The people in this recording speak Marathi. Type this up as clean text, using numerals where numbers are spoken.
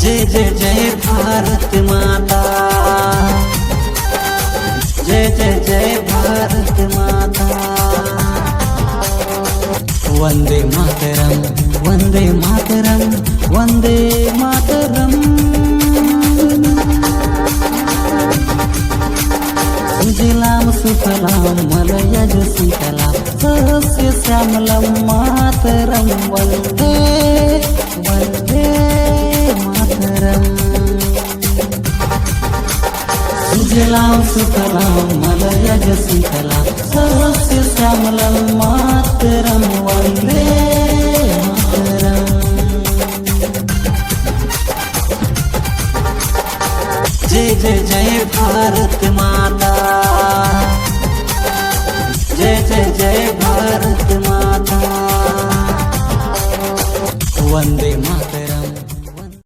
जय जय जय भारत माता, जय जय जय भारत माता। वंदे मातरम, वंदे मातरम, वंदे मातरम। सुजलाम सुफलाम मलयज शीतलाम सस्य श्यामलं मातरम वंदे वंदे मातरम। सुजलाम सुफलाम मलयज शीतलाम सस्य श्यामलं मातरम वंदे मातरम। जय जय जय भारत माता, जय जय जय भारत माता। वंदे मातरम।